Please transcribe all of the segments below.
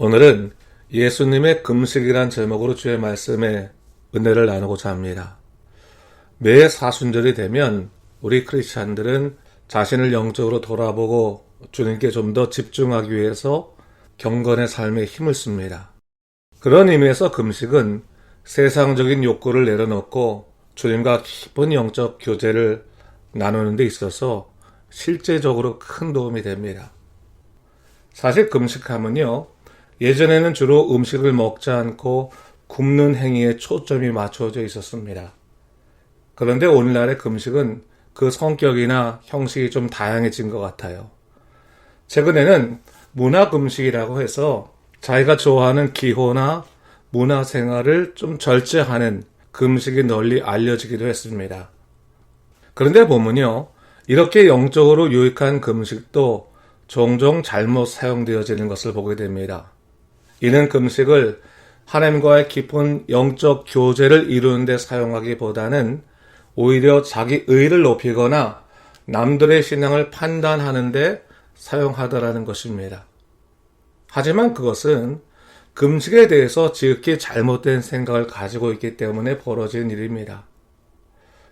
오늘은 예수님의 금식이란 제목으로 주의 말씀에 은혜를 나누고자 합니다. 매 사순절이 되면 우리 크리스찬들은 자신을 영적으로 돌아보고 주님께 좀 더 집중하기 위해서 경건의 삶에 힘을 씁니다. 그런 의미에서 금식은 세상적인 욕구를 내려놓고 주님과 깊은 영적 교제를 나누는 데 있어서 실제적으로 큰 도움이 됩니다. 사실 금식하면요, 예전에는 주로 음식을 먹지 않고 굶는 행위에 초점이 맞춰져 있었습니다. 그런데 오늘날의 금식은 그 성격이나 형식이 좀 다양해진 것 같아요. 최근에는 문화금식이라고 해서 자기가 좋아하는 기호나 문화생활을 좀 절제하는 금식이 널리 알려지기도 했습니다. 그런데 보면요, 이렇게 영적으로 유익한 금식도 종종 잘못 사용되어지는 것을 보게 됩니다. 이는 금식을 하나님과의 깊은 영적 교제를 이루는 데 사용하기보다는 오히려 자기 의를 높이거나 남들의 신앙을 판단하는 데 사용하더라는 것입니다. 하지만 그것은 금식에 대해서 지극히 잘못된 생각을 가지고 있기 때문에 벌어진 일입니다.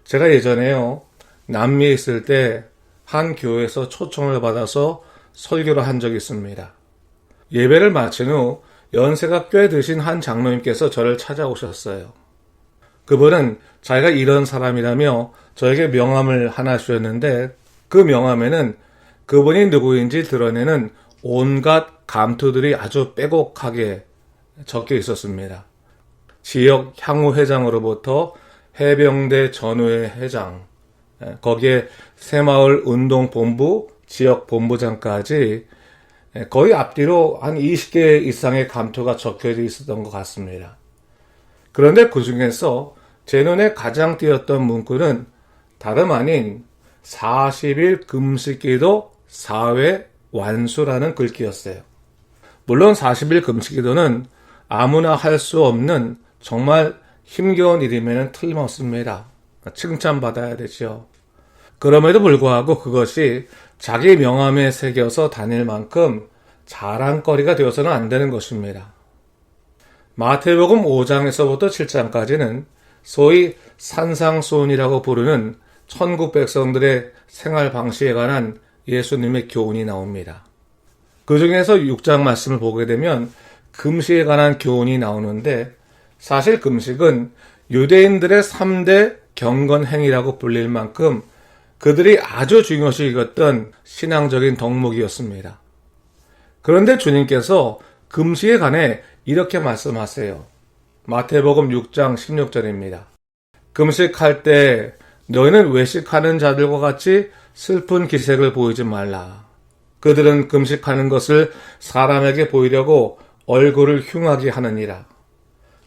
제가 예전에요, 남미에 있을 때 한 교회에서 초청을 받아서 설교를 한 적이 있습니다. 예배를 마친 후 연세가 꽤 드신 한 장로님께서 저를 찾아오셨어요. 그분은 자기가 이런 사람이라며 저에게 명함을 하나 주셨는데 그 명함에는 그분이 누구인지 드러내는 온갖 감투들이 아주 빼곡하게 적혀 있었습니다. 지역 향후회장으로부터 해병대 전후회 회장, 거기에 새마을 운동본부 지역 본부장까지 거의 앞뒤로 한 20개 이상의 감투가 적혀져 있었던 것 같습니다. 그런데 그 중에서 제 눈에 가장 띄었던 문구는 다름 아닌 40일 금식기도 4회 완수라는 글귀였어요. 물론 40일 금식기도는 아무나 할 수 없는 정말 힘겨운 일임에는 틀림없습니다. 칭찬받아야 되죠. 그럼에도 불구하고 그것이 자기 명함에 새겨서 다닐 만큼 자랑거리가 되어서는 안 되는 것입니다. 마태복음 5장에서부터 7장까지는 소위 산상수훈이라고 부르는 천국 백성들의 생활 방식에 관한 예수님의 교훈이 나옵니다. 그 중에서 6장 말씀을 보게 되면 금식에 관한 교훈이 나오는데 사실 금식은 유대인들의 3대 경건 행위라고 불릴 만큼 그들이 아주 중요시 여겼던 신앙적인 덕목이었습니다. 그런데 주님께서 금식에 관해 이렇게 말씀하세요. 마태복음 6장 16절입니다. 금식할 때 너희는 외식하는 자들과 같이 슬픈 기색을 보이지 말라. 그들은 금식하는 것을 사람에게 보이려고 얼굴을 흉하게 하느니라.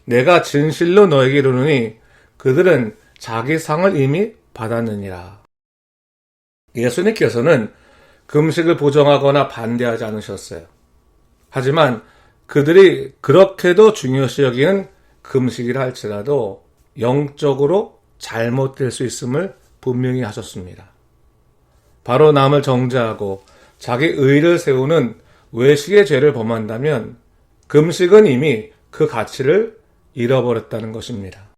내가 진실로 너에게 이르노니 그들은 자기 상을 이미 받았느니라. 예수님께서는 금식을 부정하거나 반대하지 않으셨어요. 하지만 그들이 그렇게도 중요시 여기는 금식이라 할지라도 영적으로 잘못될 수 있음을 분명히 하셨습니다. 바로 남을 정죄하고 자기 의를 세우는 외식의 죄를 범한다면 금식은 이미 그 가치를 잃어버렸다는 것입니다.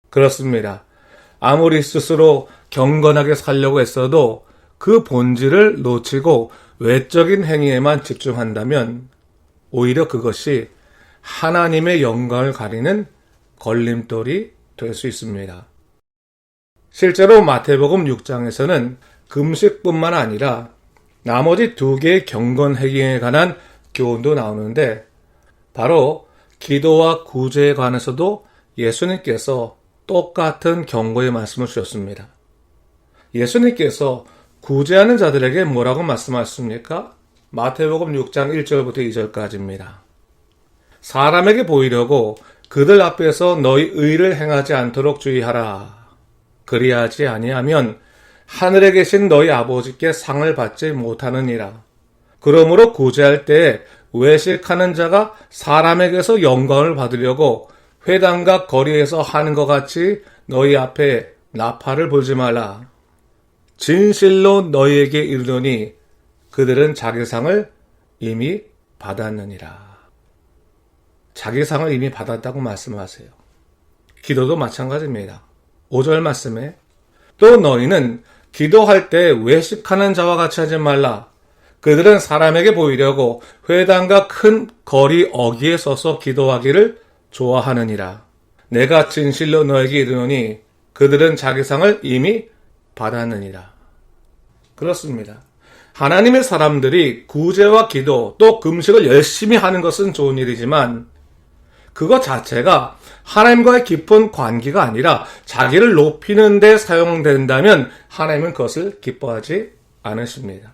그렇습니다. 아무리 스스로 경건하게 살려고 했어도 그 본질을 놓치고 외적인 행위에만 집중한다면 오히려 그것이 하나님의 영광을 가리는 걸림돌이 될 수 있습니다. 실제로 마태복음 6장에서는 금식뿐만 아니라 나머지 2개의 경건 행위에 관한 교훈도 나오는데 바로 기도와 구제에 관해서도 예수님께서 똑같은 경고의 말씀을 주셨습니다. 예수님께서 구제하는 자들에게 뭐라고 말씀하셨습니까? 마태복음 6장 1절부터 2절까지입니다. 사람에게 보이려고 그들 앞에서 너희 의를 행하지 않도록 주의하라. 그리하지 아니하면 하늘에 계신 너희 아버지께 상을 받지 못하느니라. 그러므로 구제할 때에 외식하는 자가 사람에게서 영광을 받으려고 회당과 거리에서 하는 것 같이 너희 앞에 나팔을 불지 말라. 진실로 너희에게 이르노니 그들은 자기 상을 이미 받았느니라. 자기 상을 이미 받았다고 말씀하세요. 기도도 마찬가지입니다. 5절 말씀에 또 너희는 기도할 때 외식하는 자와 같이 하지 말라. 그들은 사람에게 보이려고 회당과 큰 거리 어귀에 서서 기도하기를 좋아하느니라. 내가 진실로 너에게 이르노니 그들은 자기 상을 이미 받았느니라. 그렇습니다. 하나님의 사람들이 구제와 기도 또 금식을 열심히 하는 것은 좋은 일이지만 그것 자체가 하나님과의 깊은 관계가 아니라 자기를 높이는 데 사용된다면 하나님은 그것을 기뻐하지 않으십니다.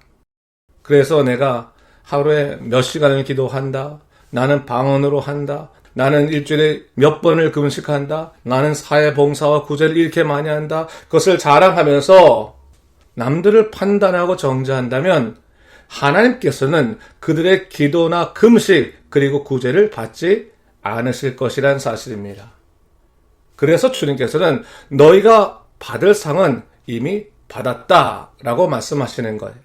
그래서 내가 하루에 몇 시간을 기도한다. 나는 방언으로 한다. 나는 일주일에 몇 번을 금식한다. 나는 사회봉사와 구제를 이렇게 많이 한다. 그것을 자랑하면서 남들을 판단하고 정죄한다면 하나님께서는 그들의 기도나 금식 그리고 구제를 받지 않으실 것이란 사실입니다. 그래서 주님께서는 너희가 받을 상은 이미 받았다라고 말씀하시는 거예요.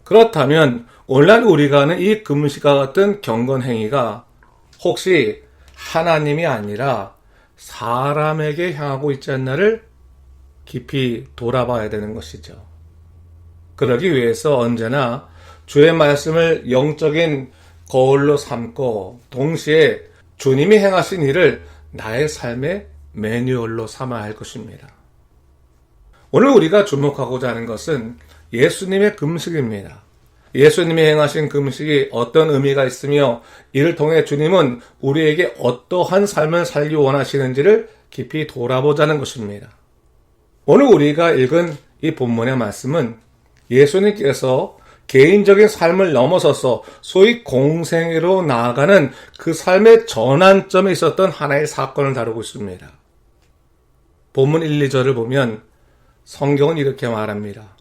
그렇다면 오늘날 우리가 하는 이 금식과 같은 경건 행위가 혹시 하나님이 아니라 사람에게 향하고 있지 않나를 깊이 돌아봐야 되는 것이죠. 그러기 위해서 언제나 주의 말씀을 영적인 거울로 삼고 동시에 주님이 행하신 일을 나의 삶의 매뉴얼로 삼아야 할 것입니다. 오늘 우리가 주목하고자 하는 것은 예수님의 금식입니다. 예수님이 행하신 금식이 어떤 의미가 있으며 이를 통해 주님은 우리에게 어떠한 삶을 살기 원하시는지를 깊이 돌아보자는 것입니다. 오늘 우리가 읽은 이 본문의 말씀은 예수님께서 개인적인 삶을 넘어서서 소위 공생애로 나아가는 그 삶의 전환점에 있었던 하나의 사건을 다루고 있습니다. 본문 1, 2절을 보면 성경은 이렇게 말합니다.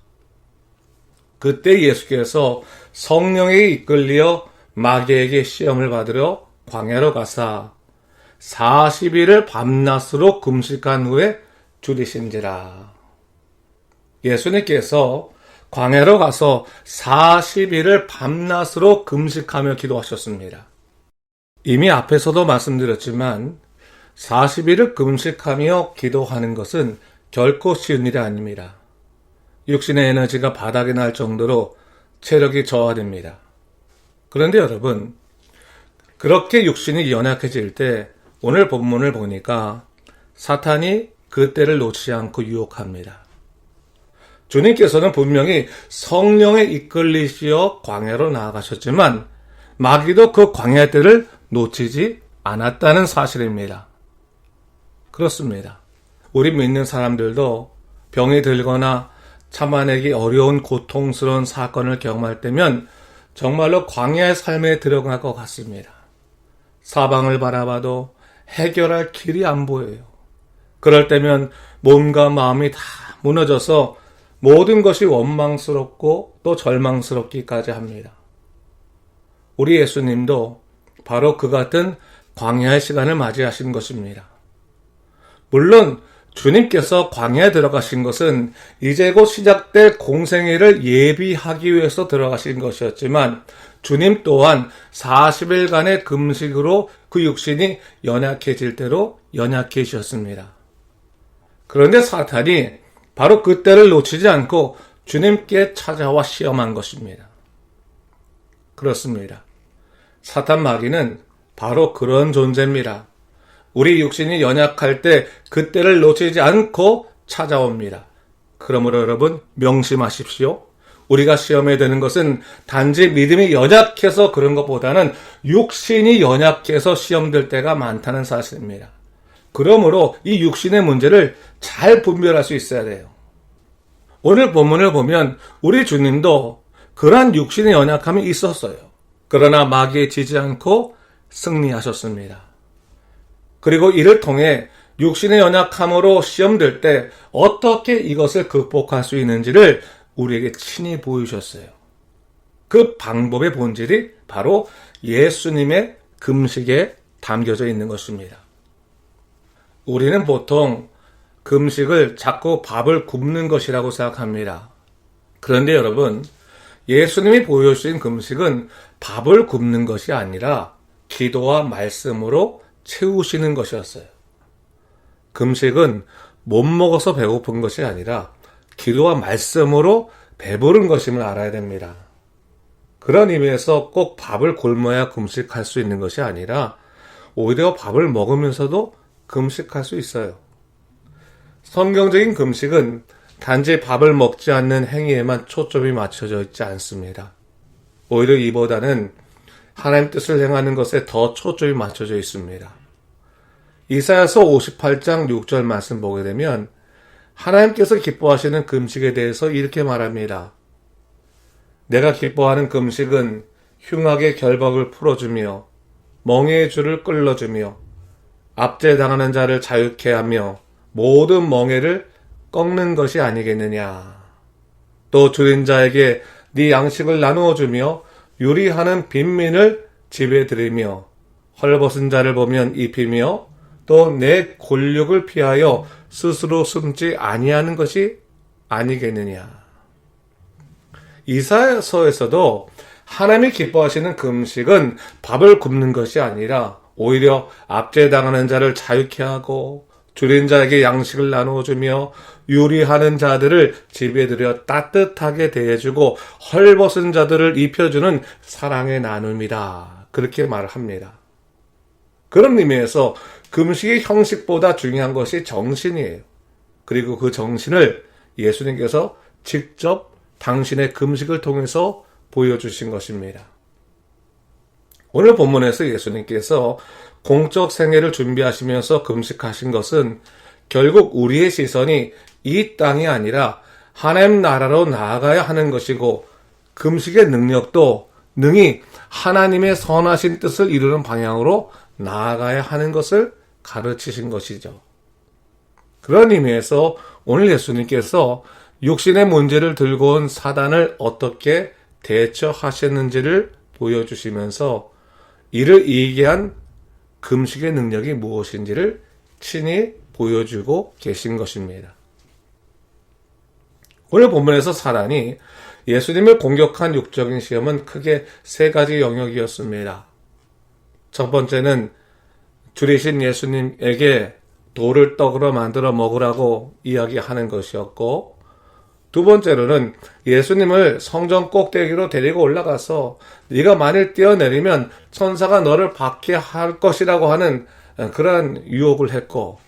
그때 예수께서 성령에 이끌려 마귀에게 시험을 받으러 광야로 가사 40일을 밤낮으로 금식한 후에 줄이신지라. 예수님께서 광야로 가서 40일을 밤낮으로 금식하며 기도하셨습니다. 이미 앞에서도 말씀드렸지만 40일을 금식하며 기도하는 것은 결코 쉬운 일이 아닙니다. 육신의 에너지가 바닥이 날 정도로 체력이 저하됩니다. 그런데 여러분, 그렇게 육신이 연약해질 때 오늘 본문을 보니까 사탄이 그 때를 놓치지 않고 유혹합니다. 주님께서는 분명히 성령에 이끌리시어 광야로 나아가셨지만 마귀도 그 광야 때를 놓치지 않았다는 사실입니다. 그렇습니다. 우리 믿는 사람들도 병이 들거나 참아내기 어려운 고통스러운 사건을 경험할 때면 정말로 광야의 삶에 들어갈 것 같습니다. 사방을 바라봐도 해결할 길이 안 보여요. 그럴 때면 몸과 마음이 다 무너져서 모든 것이 원망스럽고 또 절망스럽기까지 합니다. 우리 예수님도 바로 그 같은 광야의 시간을 맞이하신 것입니다. 물론 주님께서 광야에 들어가신 것은 이제 곧 시작될 공생애를 예비하기 위해서 들어가신 것이었지만 주님 또한 40일간의 금식으로 그 육신이 연약해질 대로 연약해지셨습니다. 그런데 사탄이 바로 그때를 놓치지 않고 주님께 찾아와 시험한 것입니다. 그렇습니다. 사탄 마귀는 바로 그런 존재입니다. 우리 육신이 연약할 때 그때를 놓치지 않고 찾아옵니다. 그러므로 여러분 명심하십시오. 우리가 시험에 드는 것은 단지 믿음이 연약해서 그런 것보다는 육신이 연약해서 시험될 때가 많다는 사실입니다. 그러므로 이 육신의 문제를 잘 분별할 수 있어야 돼요. 오늘 본문을 보면 우리 주님도 그러한 육신의 연약함이 있었어요. 그러나 마귀에 지지 않고 승리하셨습니다. 그리고 이를 통해 육신의 연약함으로 시험될 때 어떻게 이것을 극복할 수 있는지를 우리에게 친히 보여주셨어요. 그 방법의 본질이 바로 예수님의 금식에 담겨져 있는 것입니다. 우리는 보통 금식을 자꾸 밥을 굶는 것이라고 생각합니다. 그런데 여러분, 예수님이 보여주신 금식은 밥을 굶는 것이 아니라 기도와 말씀으로 채우시는 것이었어요. 금식은 못 먹어서 배고픈 것이 아니라 기도와 말씀으로 배부른 것임을 알아야 됩니다. 그런 의미에서 꼭 밥을 굶어야 금식할 수 있는 것이 아니라 오히려 밥을 먹으면서도 금식할 수 있어요. 성경적인 금식은 단지 밥을 먹지 않는 행위에만 초점이 맞춰져 있지 않습니다. 오히려 이보다는 하나님 뜻을 행하는 것에 더 초점이 맞춰져 있습니다. 이사야서 58장 6절 말씀 보게 되면 하나님께서 기뻐하시는 금식에 대해서 이렇게 말합니다. 내가 기뻐하는 금식은 흉악의 결박을 풀어주며 멍에의 줄을 끌어주며 압제당하는 자를 자유케 하며 모든 멍에를 꺾는 것이 아니겠느냐. 또 줄인 자에게 네 양식을 나누어 주며 유리하는 빈민을 집에 들이며 헐벗은 자를 보면 입히며 또 내 곤욕을 피하여 스스로 숨지 아니하는 것이 아니겠느냐. 이사야서에서도 하나님이 기뻐하시는 금식은 밥을 굶는 것이 아니라 오히려 압제당하는 자를 자유케 하고 줄인 자에게 양식을 나누어주며 유리하는 자들을 집에 들여 따뜻하게 대해주고 헐벗은 자들을 입혀주는 사랑의 나눔이다. 그렇게 말을 합니다. 그런 의미에서 금식의 형식보다 중요한 것이 정신이에요. 그리고 그 정신을 예수님께서 직접 당신의 금식을 통해서 보여주신 것입니다. 오늘 본문에서 예수님께서 공적 생애를 준비하시면서 금식하신 것은 결국 우리의 시선이 이 땅이 아니라 하나님 나라로 나아가야 하는 것이고 금식의 능력도 능히 하나님의 선하신 뜻을 이루는 방향으로 나아가야 하는 것을 가르치신 것이죠. 그런 의미에서 오늘 예수님께서 육신의 문제를 들고 온 사단을 어떻게 대처하셨는지를 보여주시면서 이를 이기게 한 금식의 능력이 무엇인지를 친히 보여주고 계신 것입니다. 오늘 본문에서 사단이 예수님을 공격한 육적인 시험은 크게 세 가지 영역이었습니다. 첫 번째는 줄이신 예수님에게 돌을 떡으로 만들어 먹으라고 이야기하는 것이었고, 두 번째로는 예수님을 성전 꼭대기로 데리고 올라가서 네가 만일 뛰어내리면 천사가 너를 받게 할 것이라고 하는 그러한 유혹을 했고,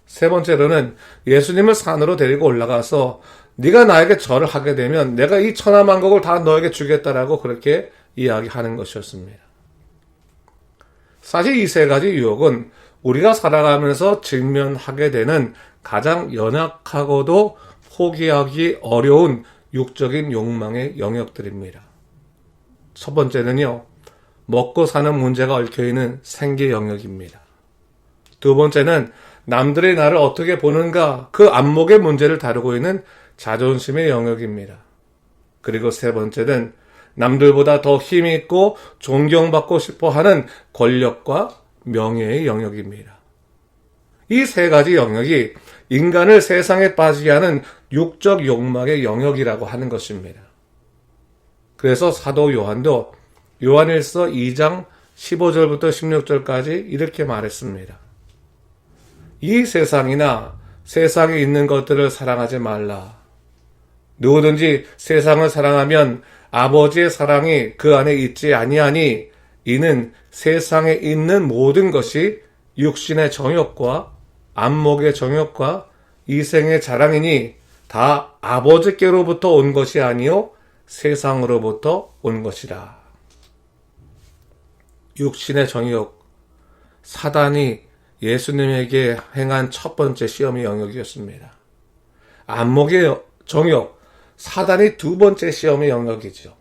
세 번째로는 예수님을 산으로 데리고 올라가서 네가 나에게 절을 하게 되면 내가 이 천하만국을 다 너에게 주겠다라고 그렇게 이야기하는 것이었습니다. 사실 이 세 가지 유혹은 우리가 살아가면서 직면하게 되는 가장 연약하고도 포기하기 어려운 육적인 욕망의 영역들입니다. 첫 번째는요, 먹고 사는 문제가 얽혀있는 생계 영역입니다. 두 번째는 남들이 나를 어떻게 보는가 그 안목의 문제를 다루고 있는 자존심의 영역입니다. 그리고 세 번째는 남들보다 더 힘이 있고 존경받고 싶어하는 권력과 명예의 영역입니다. 이 세 가지 영역이 인간을 세상에 빠지게 하는 육적 욕망의 영역이라고 하는 것입니다. 그래서 사도 요한도 요한일서 2장 15절부터 16절까지 이렇게 말했습니다. 이 세상이나 세상에 있는 것들을 사랑하지 말라. 누구든지 세상을 사랑하면 아버지의 사랑이 그 안에 있지 아니하니 이는 세상에 있는 모든 것이 육신의 정욕과 안목의 정욕과 이생의 자랑이니 다 아버지께로부터 온 것이 아니요 세상으로부터 온 것이라. 육신의 정욕, 사단이 예수님에게 행한 첫 번째 시험의 영역이었습니다. 안목의 정욕, 사단이 두 번째 시험의 영역이죠.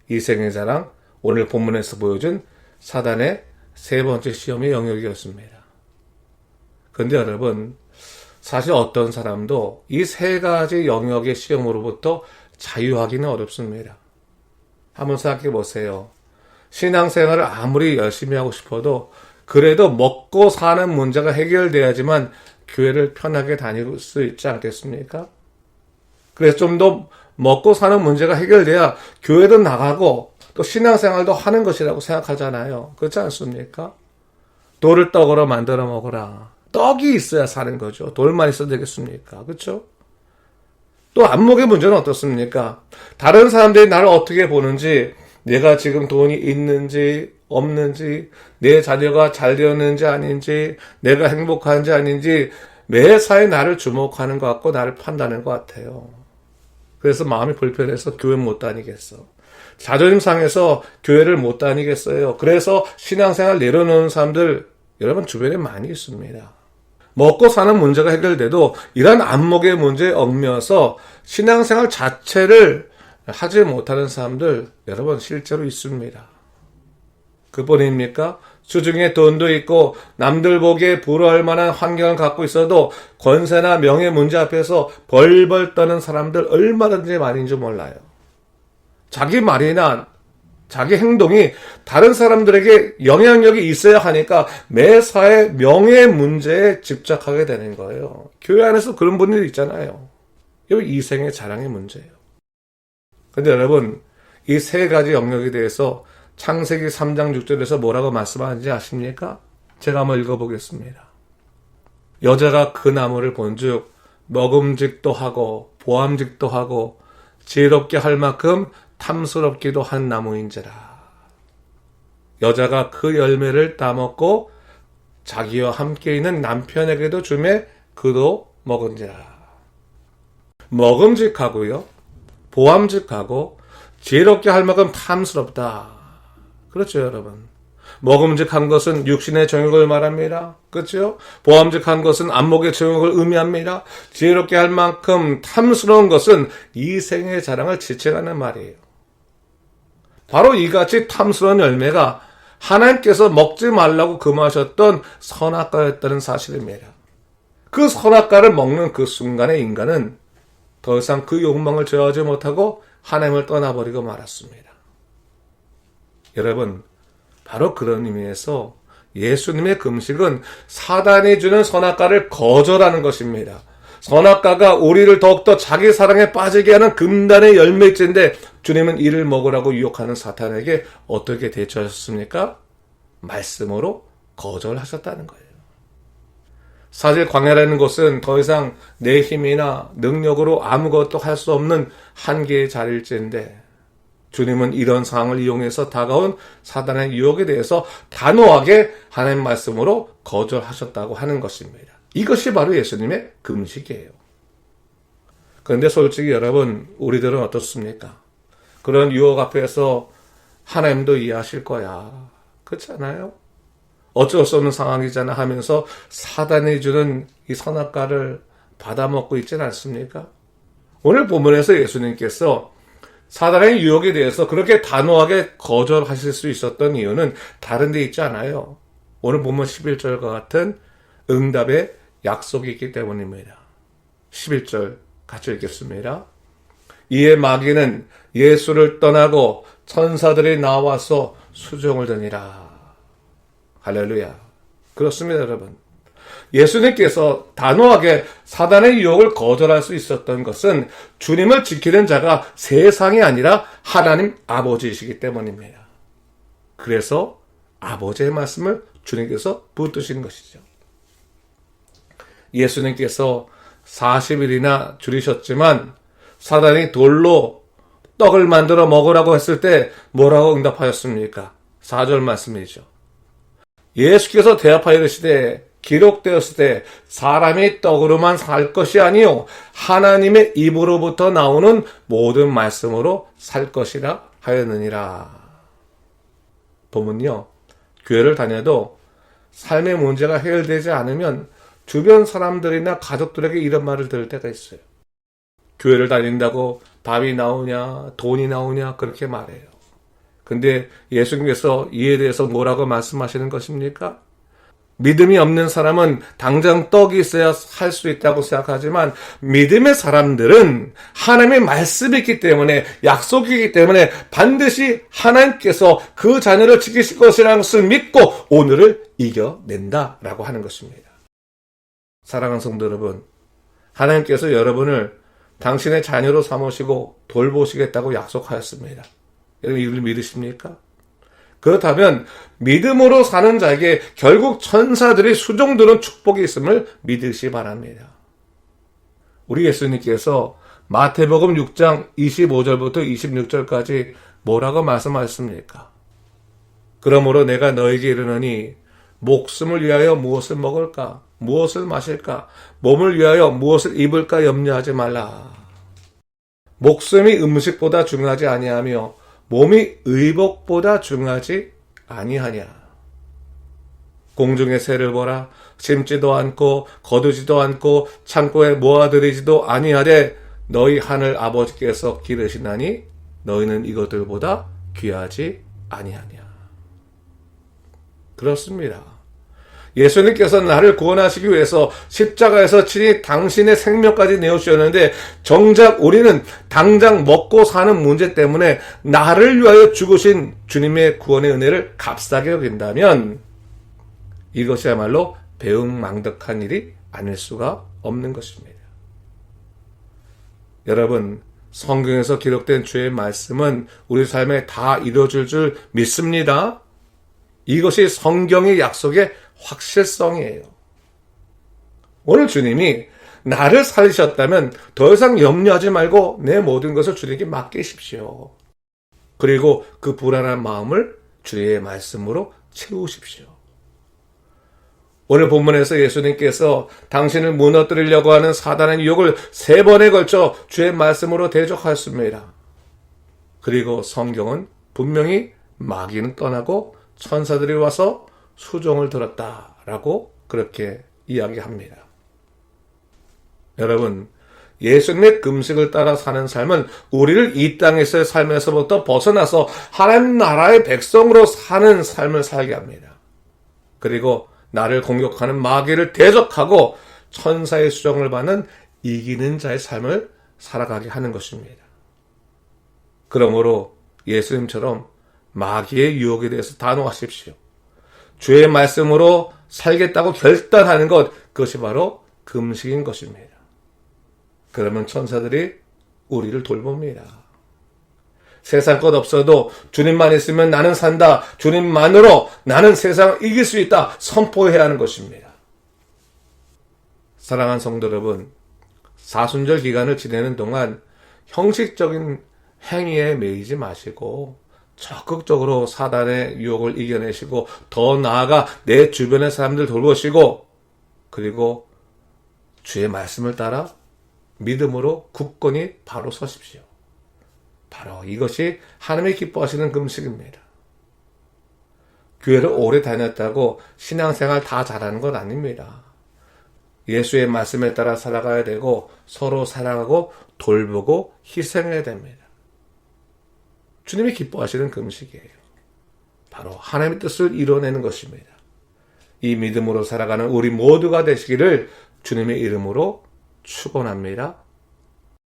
이생의 자랑, 오늘 본문에서 보여준 사단의 세 번째 시험의 영역이었습니다. 그런데 여러분, 사실 어떤 사람도 이 세 가지 영역의 시험으로부터 자유하기는 어렵습니다. 한번 생각해 보세요. 신앙생활을 아무리 열심히 하고 싶어도 그래도 먹고 사는 문제가 해결돼야지만 교회를 편하게 다닐 수 있지 않겠습니까? 그래서 좀 더 먹고 사는 문제가 해결돼야 교회도 나가고 또 신앙생활도 하는 것이라고 생각하잖아요. 그렇지 않습니까? 돌을 떡으로 만들어 먹어라. 떡이 있어야 사는 거죠. 돌만 있어도 되겠습니까? 그렇죠? 또 안목의 문제는 어떻습니까? 다른 사람들이 나를 어떻게 보는지, 내가 지금 돈이 있는지 없는지, 내 자녀가 잘 되었는지 아닌지, 내가 행복한지 아닌지 매사에 나를 주목하는 것 같고 나를 판단하는 것 같아요. 그래서 마음이 불편해서 교회 못 다니겠어. 자존심 상해서 교회를 못 다니겠어요. 그래서 신앙생활 내려놓는 사람들 여러분 주변에 많이 있습니다. 먹고 사는 문제가 해결돼도 이런 안목의 문제에 얽매여서 신앙생활 자체를 하지 못하는 사람들 여러분 실제로 있습니다. 그뿐입니까? 수중에 돈도 있고 남들 보기에 부러워할 만한 환경을 갖고 있어도 권세나 명예 문제 앞에서 벌벌 떠는 사람들 얼마든지 많은지 몰라요. 자기 말이나 자기 행동이 다른 사람들에게 영향력이 있어야 하니까 매사에 명예 문제에 집착하게 되는 거예요. 교회 안에서 그런 분들이 있잖아요. 이거 이생의 자랑의 문제예요. 근데 여러분, 이 세 가지 영역에 대해서 창세기 3장 6절에서 뭐라고 말씀하는지 아십니까? 제가 한번 읽어보겠습니다. 여자가 그 나무를 본즉 먹음직도 하고 보암직도 하고 지혜롭게 할 만큼 탐스럽기도 한 나무인지라. 여자가 그 열매를 따먹고 자기와 함께 있는 남편에게도 주매 그도 먹은지라. 먹음직하고요, 보암직하고 지혜롭게 할 만큼 탐스럽다. 그렇죠, 여러분. 먹음직한 것은 육신의 정욕을 말합니다. 그렇죠? 보암직한 것은 안목의 정욕을 의미합니다. 지혜롭게 할 만큼 탐스러운 것은 이생의 자랑을 지칭하는 말이에요. 바로 이같이 탐스러운 열매가 하나님께서 먹지 말라고 금하셨던 선악과였다는 사실입니다. 그 선악과를 먹는 그 순간에 인간은 더 이상 그 욕망을 제어하지 못하고 하나님을 떠나버리고 말았습니다. 여러분, 바로 그런 의미에서 예수님의 금식은 사단이 주는 선악과를 거절하는 것입니다. 선악과가 우리를 더욱더 자기 사랑에 빠지게 하는 금단의 열매일지인데 주님은 이를 먹으라고 유혹하는 사탄에게 어떻게 대처하셨습니까? 말씀으로 거절하셨다는 거예요. 사실 광야라는 곳은 더 이상 내 힘이나 능력으로 아무것도 할 수 없는 한계의 자리일지인데 주님은 이런 상황을 이용해서 다가온 사단의 유혹에 대해서 단호하게 하나님 말씀으로 거절하셨다고 하는 것입니다. 이것이 바로 예수님의 금식이에요. 그런데 솔직히 여러분, 우리들은 어떻습니까? 그런 유혹 앞에서 하나님도 이해하실 거야. 그렇지 않아요? 어쩔 수 없는 상황이잖아 하면서 사단이 주는 이 선악과를 받아먹고 있지는 않습니까? 오늘 본문에서 예수님께서 사단의 유혹에 대해서 그렇게 단호하게 거절하실 수 있었던 이유는 다른 데 있지 않아요. 오늘 본문 11절과 같은 응답의 약속이 있기 때문입니다. 11절 같이 읽겠습니다. 이에 마귀는 예수를 떠나고 천사들이 나와서 수종을 드니라. 할렐루야. 그렇습니다, 여러분. 예수님께서 단호하게 사단의 유혹을 거절할 수 있었던 것은 주님을 지키는 자가 세상이 아니라 하나님 아버지이시기 때문입니다. 그래서 아버지의 말씀을 주님께서 붙드신 것이죠. 예수님께서 40일이나 줄이셨지만 사단이 돌로 떡을 만들어 먹으라고 했을 때 뭐라고 응답하였습니까? 4절 말씀이죠. 예수께서 대답하여 이르시되 기록되었을 때 사람이 떡으로만 살 것이 아니요 하나님의 입으로부터 나오는 모든 말씀으로 살 것이라 하였느니라. 보면요, 교회를 다녀도 삶의 문제가 해결되지 않으면 주변 사람들이나 가족들에게 이런 말을 들을 때가 있어요. 교회를 다닌다고 밥이 나오냐 돈이 나오냐 그렇게 말해요. 근데 예수님께서 이에 대해서 뭐라고 말씀하시는 것입니까? 믿음이 없는 사람은 당장 떡이 있어야 살 수 있다고 생각하지만 믿음의 사람들은 하나님의 말씀이 있기 때문에 약속이기 때문에 반드시 하나님께서 그 자녀를 지키실 것이라는 것을 믿고 오늘을 이겨낸다라고 하는 것입니다. 사랑하는 성도 여러분, 하나님께서 여러분을 당신의 자녀로 삼으시고 돌보시겠다고 약속하였습니다. 여러분 이걸 믿으십니까? 그렇다면 믿음으로 사는 자에게 결국 천사들이 수종드는 축복이 있음을 믿으시 바랍니다. 우리 예수님께서 마태복음 6장 25절부터 26절까지 뭐라고 말씀하셨습니까? 그러므로 내가 너에게 이르노니 목숨을 위하여 무엇을 먹을까? 무엇을 마실까? 몸을 위하여 무엇을 입을까 염려하지 말라. 목숨이 음식보다 중요하지 아니하며 몸이 의복보다 중요하지 아니하냐. 공중의 새를 보라. 심지도 않고 거두지도 않고 창고에 모아들이지도 아니하되 너희 하늘 아버지께서 기르시나니 너희는 이것들보다 귀하지 아니하냐. 그렇습니다. 예수님께서 나를 구원하시기 위해서 십자가에서 친히 당신의 생명까지 내어주셨는데 정작 우리는 당장 먹고 사는 문제 때문에 나를 위하여 죽으신 주님의 구원의 은혜를 값싸게 여긴다면 이것이야말로 배은망덕한 일이 아닐 수가 없는 것입니다. 여러분, 성경에서 기록된 주의 말씀은 우리 삶에 다 이루어질 줄 믿습니다. 이것이 성경의 약속의 확실성이에요. 오늘 주님이 나를 살리셨다면 더 이상 염려하지 말고 내 모든 것을 주님께 맡기십시오. 그리고 그 불안한 마음을 주의 말씀으로 채우십시오. 오늘 본문에서 예수님께서 당신을 무너뜨리려고 하는 사단의 유혹을 3번에 걸쳐 주의 말씀으로 대적하였습니다. 그리고 성경은 분명히 마귀는 떠나고 천사들이 와서 수종을 들었다라고 그렇게 이야기합니다. 여러분, 예수님의 금식을 따라 사는 삶은 우리를 이 땅에서의 삶에서부터 벗어나서 하나님 나라의 백성으로 사는 삶을 살게 합니다. 그리고 나를 공격하는 마귀를 대적하고 천사의 수종을 받는 이기는 자의 삶을 살아가게 하는 것입니다. 그러므로 예수님처럼 마귀의 유혹에 대해서 단호하십시오. 주의 말씀으로 살겠다고 결단하는 것, 그것이 바로 금식인 것입니다. 그러면 천사들이 우리를 돌봅니다. 세상 것 없어도 주님만 있으면 나는 산다. 주님만으로 나는 세상을 이길 수 있다. 선포해야 하는 것입니다. 사랑하는 성도 여러분, 사순절 기간을 지내는 동안 형식적인 행위에 매이지 마시고 적극적으로 사단의 유혹을 이겨내시고 더 나아가 내 주변의 사람들 돌보시고 그리고 주의 말씀을 따라 믿음으로 굳건히 바로 서십시오. 바로 이것이 하나님이 기뻐하시는 금식입니다. 교회를 오래 다녔다고 신앙생활 다 잘하는 건 아닙니다. 예수의 말씀에 따라 살아가야 되고 서로 사랑하고 돌보고 희생해야 됩니다. 주님이 기뻐하시는 금식이에요. 바로 하나님의 뜻을 이뤄내는 것입니다. 이 믿음으로 살아가는 우리 모두가 되시기를 주님의 이름으로 축원합니다.